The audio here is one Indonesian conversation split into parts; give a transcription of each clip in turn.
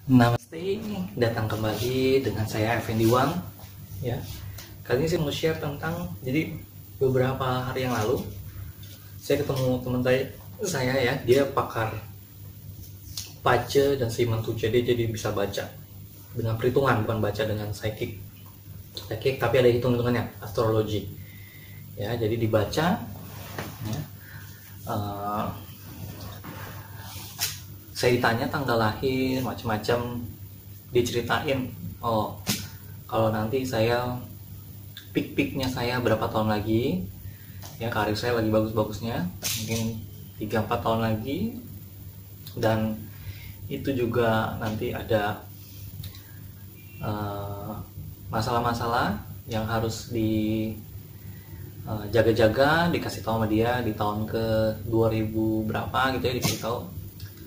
Namaste, datang kembali dengan saya Effendi Wang. Ya, kali ini saya mau share tentang, jadi beberapa hari yang lalu saya ketemu teman saya ya, dia pakar baca dan Siman Tuja, dia jadi bisa baca dengan perhitungan, bukan baca dengan psychic, tapi ada hitung-hitungannya, astrologi. Ya, jadi dibaca. Ya, saya ditanya tanggal lahir macam-macam, diceritain, oh kalau nanti saya peak-peaknya saya berapa tahun lagi, ya karir saya lagi bagus-bagusnya mungkin 3-4 tahun lagi, dan itu juga nanti ada masalah-masalah yang harus jaga-jaga, dikasih tahu sama dia di tahun ke 2000 berapa gitu ya, dikasih tahu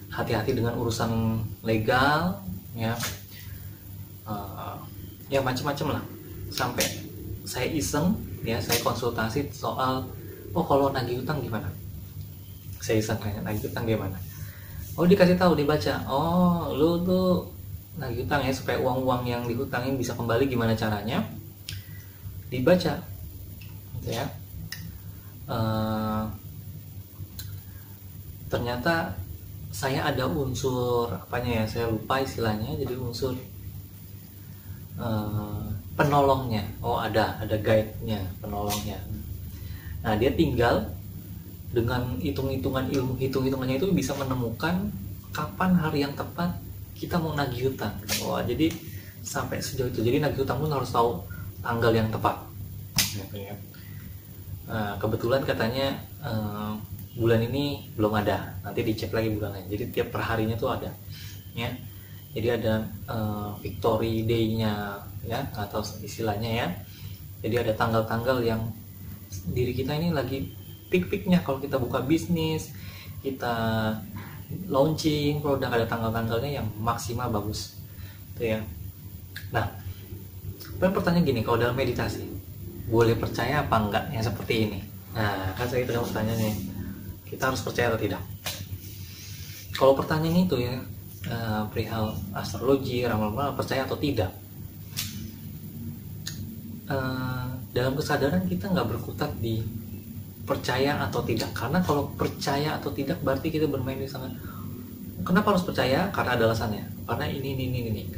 hati-hati dengan urusan legal ya, ya macam-macam lah, sampai saya iseng ya, saya konsultasi soal, oh kalau nagih utang gimana, saya iseng nanya nagih utang gimana, oh dikasih tahu, dibaca, oh lu tuh nagih utang ya, supaya uang-uang yang dihutangin bisa kembali, gimana caranya, dibaca gitu ya. Ternyata saya ada unsur apanya ya, saya lupa istilahnya, jadi unsur penolongnya. Oh ada guide-nya, penolongnya. Nah dia tinggal dengan hitung-hitungan, ilmu hitung-hitungannya itu bisa menemukan kapan hari yang tepat kita mau nagih utang. Wah, jadi sampai sejauh itu. Jadi nagih utang pun harus tahu tanggal yang tepat. Nah, kebetulan katanya bulan ini belum ada, nanti dicek lagi bulannya. Jadi tiap perharinya tuh ada, ya. Jadi ada Victory Day-nya, ya, atau istilahnya ya. Jadi ada tanggal-tanggal yang diri kita ini lagi peak-peaknya. Kalau kita buka bisnis, kita launching produk, ada tanggal-tanggalnya yang maksimal bagus, itu ya. Nah, pertanyaan gini, kalau dalam meditasi boleh percaya apa enggak yang seperti ini? Nah, kan saya itu bertanya nih, kita harus percaya atau tidak? Kalau pertanyaan itu ya, perihal astrologi, ramal-ramal, percaya atau tidak, dalam kesadaran kita nggak berkutat di percaya atau tidak, karena kalau percaya atau tidak berarti kita bermain di sana. Kenapa harus percaya? Karena ada alasannya, karena ini.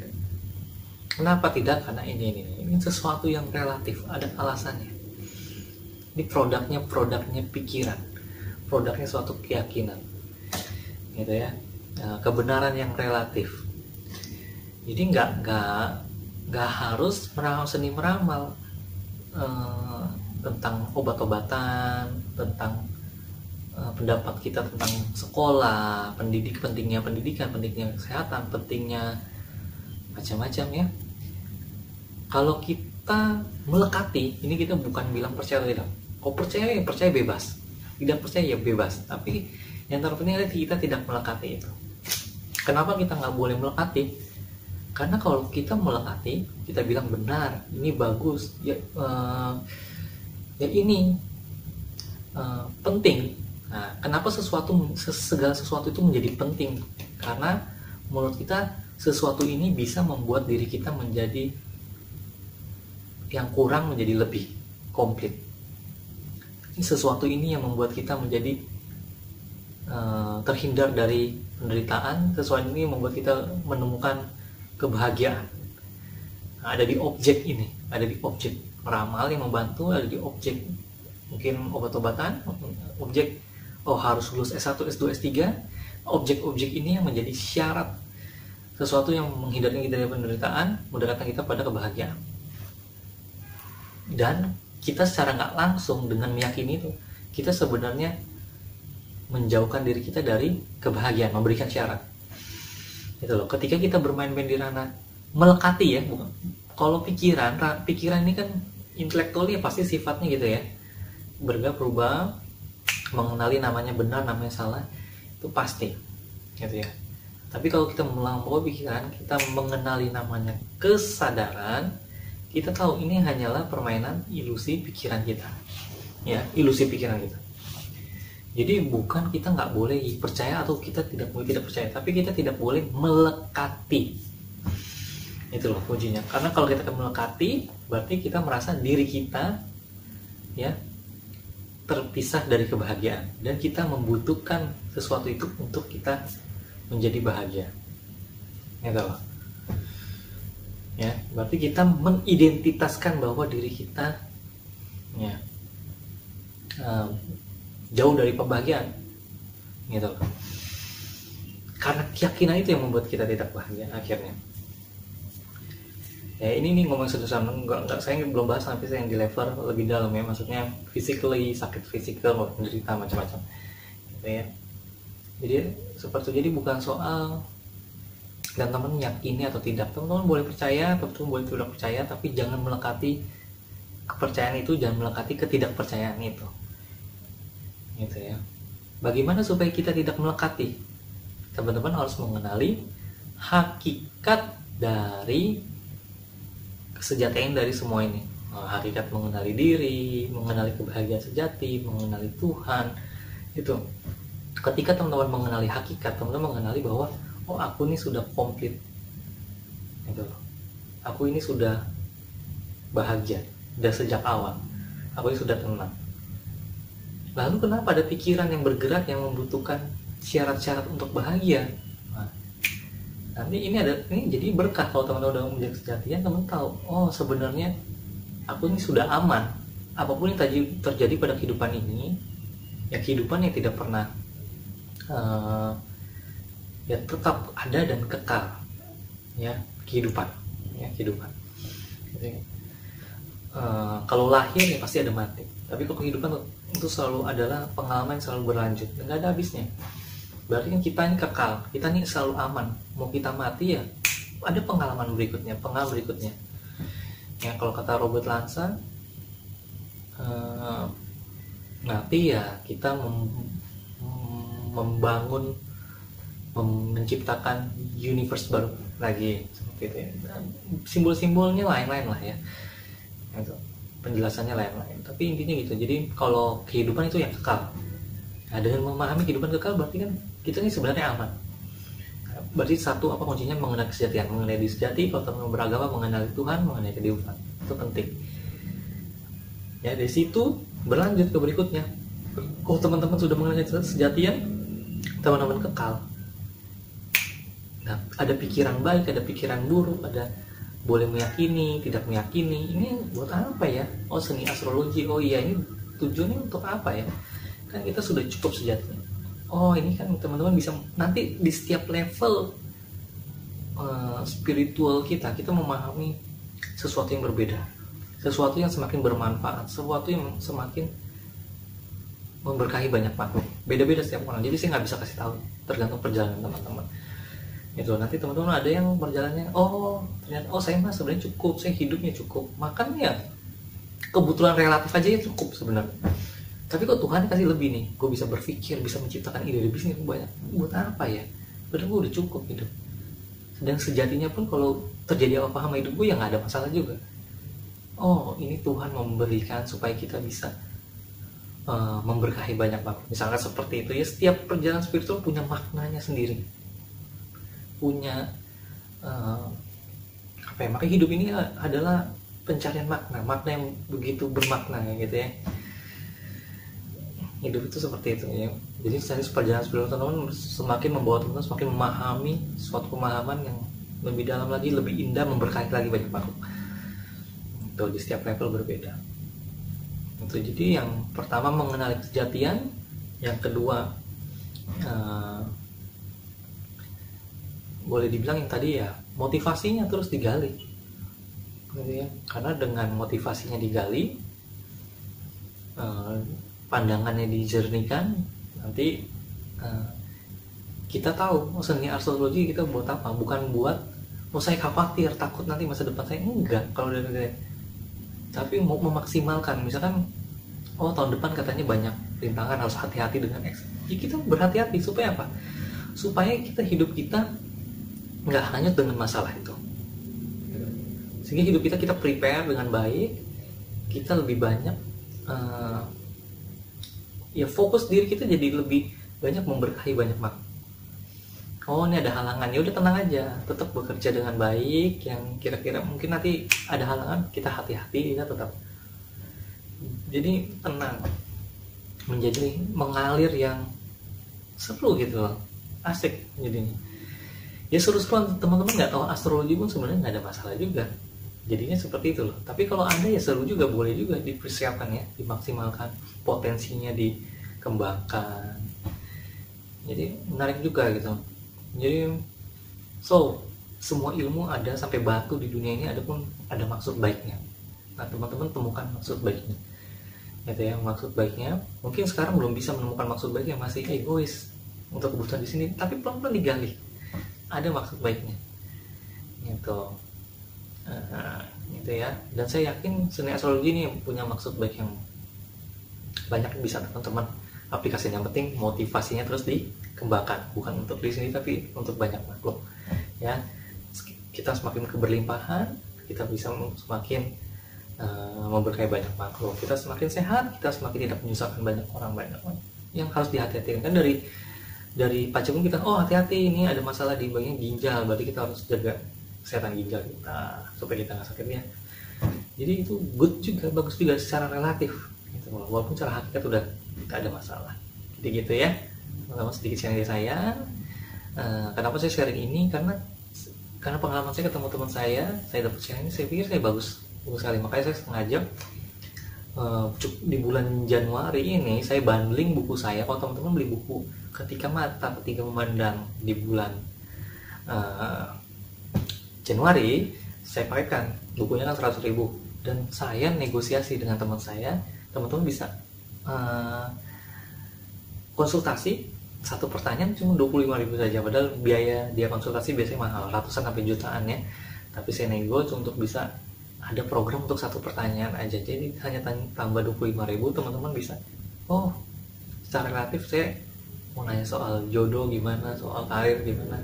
Kenapa tidak? Karena ini sesuatu yang relatif, ada alasannya. Ini produknya pikiran, produknya suatu keyakinan, gitu ya. Kebenaran yang relatif. Jadi nggak harus meramal, seni meramal tentang obat-obatan, tentang pendapat kita tentang sekolah, pentingnya pendidikan, pentingnya kesehatan, pentingnya macam-macam ya. Kalau kita melekati, ini kita bukan bilang percaya atau tidak. Kalau percaya ya percaya bebas, tidak percaya ya bebas. Tapi yang terpenting adalah kita tidak melekati itu. Kenapa kita nggak boleh melekati? Karena kalau kita melekati, kita bilang benar, ini bagus, ya, ini penting. Nah, kenapa segala sesuatu itu menjadi penting? Karena menurut kita sesuatu ini bisa membuat diri kita menjadi yang kurang menjadi lebih komplit. Sesuatu ini yang membuat kita menjadi terhindar dari penderitaan. Sesuatu ini membuat kita menemukan kebahagiaan. Ada di objek ini, ada di objek meramal yang membantu, ada di objek mungkin obat-obatan, objek harus lulus S1, S2, S3. Objek-objek ini yang menjadi syarat, sesuatu yang menghindarkan kita dari penderitaan, mendekatkan kita pada kebahagiaan. Dan kita secara nggak langsung dengan meyakini itu, kita sebenarnya menjauhkan diri kita dari kebahagiaan, memberikan syarat. Itu loh. Ketika kita bermain-main di ranah melekati ya, bukan. Kalau pikiran ini kan intelektual ya, pasti sifatnya gitu ya, berubah, mengenali namanya benar, namanya salah, itu pasti, gitu ya. Tapi kalau kita melampaui pikiran, kita mengenali namanya kesadaran, kita tahu ini hanyalah permainan ilusi pikiran kita, ya, ilusi pikiran kita. Jadi bukan kita nggak boleh percaya atau kita tidak boleh tidak percaya, tapi kita tidak boleh melekati. Itu loh kuncinya. Karena kalau kita melekati, berarti kita merasa diri kita ya terpisah dari kebahagiaan, dan kita membutuhkan sesuatu itu untuk kita menjadi bahagia. Gitu loh. Ya, berarti kita mengidentitaskan bahwa diri kita ya jauh dari kebahagiaan. Gitu loh. Karena keyakinan itu yang membuat kita tidak bahagia akhirnya. Ya ini nih ngomong sederhana, enggak saya belum bahas sampai saya yang di level lebih dalam ya, maksudnya physically, sakit fisikal, menderita macam-macam gitu ya. Jadi seperti jadi bukan soal dan teman yakini atau tidak, teman-teman boleh percaya, teman-teman boleh tidak percaya, tapi jangan melekati kepercayaan itu, jangan melekati ketidakpercayaan itu gitu ya. Bagaimana supaya kita tidak melekati? Teman-teman harus mengenali hakikat dari kesejatian dari semua ini. Hakikat mengenali diri, mengenali kebahagiaan sejati, mengenali Tuhan. Itu ketika teman-teman mengenali hakikat, teman-teman mengenali bahwa oh aku ini sudah komplit gitu. Aku ini sudah bahagia dari sejak awal. Aku ini sudah tenang. Lalu kenapa ada pikiran yang bergerak yang membutuhkan syarat-syarat untuk bahagia? Nanti ini jadi berkah kalau teman-teman udah menjaga kesejatian, teman tahu oh sebenarnya aku ini sudah aman. Apapun yang terjadi pada kehidupan ini, ya kehidupan yang tidak pernah ya tetap ada dan kekal ya kehidupan. Jadi, kalau lahir ya pasti ada mati, tapi kalau kehidupan itu selalu adalah pengalaman yang selalu berlanjut dan nggak ada habisnya. Berarti kan kita ini kekal, kita ini selalu aman. Mau kita mati ya ada pengalaman berikutnya. Ya kalau kata Robert Lanza, nanti ya kita membangun, menciptakan universe baru lagi seperti itu ya. Simbol-simbolnya lain-lain lah ya. Itu penjelasannya lain-lain. Tapi intinya gitu. Jadi kalau kehidupan itu yang kekal. Nah, dengan memahami kehidupan kekal berarti kan kita ini sebenarnya aman. Berarti satu apa kuncinya mengenai kesejatian, mengenai diri sejati. Kalau teman beragama mengenali Tuhan, mengenai kehidupan, itu penting. Ya dari situ berlanjut ke berikutnya. Kalau teman-teman sudah mengenai kesejatian, teman-teman kekal. Nah, ada pikiran baik, ada pikiran buruk, ada boleh meyakini, tidak meyakini. Ini buat apa ya? Oh seni astrologi. Oh iya ini tujuannya untuk apa ya? Kan kita sudah cukup sejati. Oh ini kan teman-teman bisa nanti di setiap level spiritual kita memahami sesuatu yang berbeda, sesuatu yang semakin bermanfaat, sesuatu yang semakin memberkahi banyak makhluk. Beda-beda setiap orang, jadi saya nggak bisa kasih tahu, tergantung perjalanan teman-teman. Itu nanti teman-teman ada yang perjalanannya ternyata saya mah sebenarnya cukup, saya hidupnya cukup, makan ya kebutuhan relatif aja ya cukup sebenarnya. Tapi kok Tuhan kasih lebih nih, gue bisa berpikir, bisa menciptakan ide bisnis banyak. Buat apa ya? Padahal gue udah cukup hidup. Dan sejatinya pun kalau terjadi apa-apa sama hidup gue ya nggak ada masalah juga. Oh ini Tuhan memberikan supaya kita bisa memberkahi banyak makhluk. Misalkan seperti itu ya, setiap perjalanan spiritual punya maknanya sendiri. Punya apa ya? Maka hidup ini adalah pencarian makna yang begitu bermakna gitu ya. Hidup itu seperti itu ya. Jadi dari perjalanan spiritual teman-teman semakin membawa teman-teman semakin memahami suatu pemahaman yang lebih dalam lagi, lebih indah, memberkahi lagi banyak makhluk. Itu di setiap level berbeda. Itu jadi yang pertama mengenali kesejatian, yang kedua boleh dibilang yang tadi ya motivasinya terus digali, gitu ya. Karena dengan motivasinya digali, pandangannya dijernihkan, nanti kita tahu seni astrologi kita buat apa, bukan buat saya khawatir takut nanti masa depan saya, enggak. Kalau dari tapi mau memaksimalkan, misalkan tahun depan katanya banyak rintangan, harus hati-hati dengan X ya, kita berhati-hati supaya apa, supaya kita hidup kita nggak hanyut dengan masalah itu, sehingga hidup kita prepare dengan baik, kita lebih banyak ya fokus diri kita jadi lebih banyak memberkahi banyak makhluk. oh ini ada halangan, ya udah tenang aja, tetap bekerja dengan baik. Yang kira-kira mungkin nanti ada halangan, kita hati-hati, kita tetap jadi tenang, menjadi mengalir yang seru gitu loh, asik jadinya. Ya seru-seruan, teman-teman nggak tahu astrologi pun sebenarnya nggak ada masalah juga, jadinya seperti itu loh. Tapi kalau Anda ya seru juga, boleh juga dipersiapkan ya, dimaksimalkan, potensinya dikembangkan, jadi menarik juga gitu. Jadi semua ilmu ada, sampai batu di dunia ini ada maksud baiknya. Nah teman-teman temukan maksud baiknya gitu ya. Maksud baiknya mungkin sekarang belum bisa menemukan maksud baiknya, masih egois untuk kebutuhan di sini, tapi pelan-pelan digali, ada maksud baiknya gitu. Gitu ya. Dan saya yakin seni astrologi ini punya maksud baik yang banyak, bisa teman-teman aplikasinya. Yang penting motivasinya terus dikembangkan, bukan untuk di sini tapi untuk banyak makhluk ya. Kita semakin keberlimpahan, kita bisa semakin memberkahi banyak makhluk. Kita semakin sehat, kita semakin tidak menyusahkan banyak orang. Yang harus dihati-hati kan dari pacekung kita, oh hati-hati ini ada masalah di bagian ginjal, berarti kita harus jaga kesehatan ginjal kita supaya kita nggak sakit ya. Jadi itu good juga, bagus juga secara relatif gitu, walaupun secara hakikat udah nggak ada masalah. Jadi gitu ya teman-teman, sedikit sharing dari saya. Kenapa saya sharing ini, karena pengalaman saya ketemu teman saya dapat sharing ini, saya pikir saya bagus sekali. Makanya saya sengaja di bulan Januari ini saya bundling buku saya. Kalau teman-teman beli buku Ketika Memandang di bulan Januari, saya pakaikan bukunya kan 100.000, dan saya negosiasi dengan teman saya, teman-teman bisa konsultasi, satu pertanyaan cuma 25.000 saja, padahal biaya dia konsultasi biasanya mahal, ratusan sampai jutaan ya. Tapi saya nego untuk bisa ada program untuk satu pertanyaan aja, jadi hanya tambah 25.000, teman-teman bisa, oh secara relatif saya mau nanya soal jodoh gimana, soal karir gimana,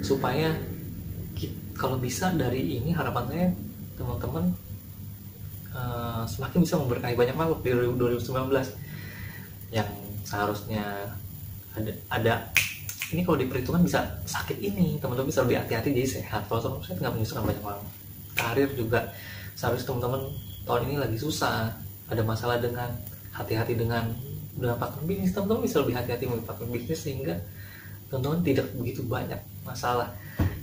supaya kalau bisa dari ini harapan saya teman-teman semakin bisa memberkahi banyak makhluk di 2019 yang seharusnya ada ini. Kalau diperhitungkan bisa sakit ini, teman-teman bisa lebih hati-hati jadi sehat. Kalau teman-teman saya nggak menyusahkan banyak orang. Karir juga seharusnya teman-teman tahun ini lagi susah, ada masalah dengan hati-hati dengan partner bisnis, teman-teman bisa lebih hati-hati memilih partner bisnis sehingga teman-teman tidak begitu banyak masalah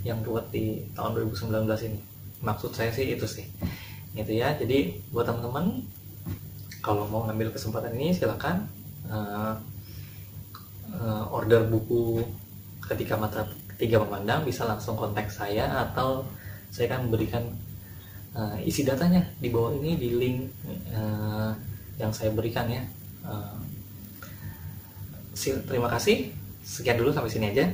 yang ruwet di tahun 2019 ini. Maksud saya sih itu sih gitu ya. Jadi buat teman-teman kalau mau ngambil kesempatan ini silakan order buku Ketika Memandang, bisa langsung kontak saya atau saya akan memberikan isi datanya di bawah ini di link yang saya berikan ya. Terima kasih, sekian dulu sampai sini aja.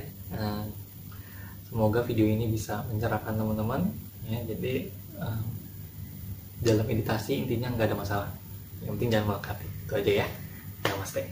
Semoga video ini bisa mencerahkan teman-teman ya. Jadi dalam meditasi intinya nggak ada masalah, yang penting jangan melekat, itu aja ya. Namaste.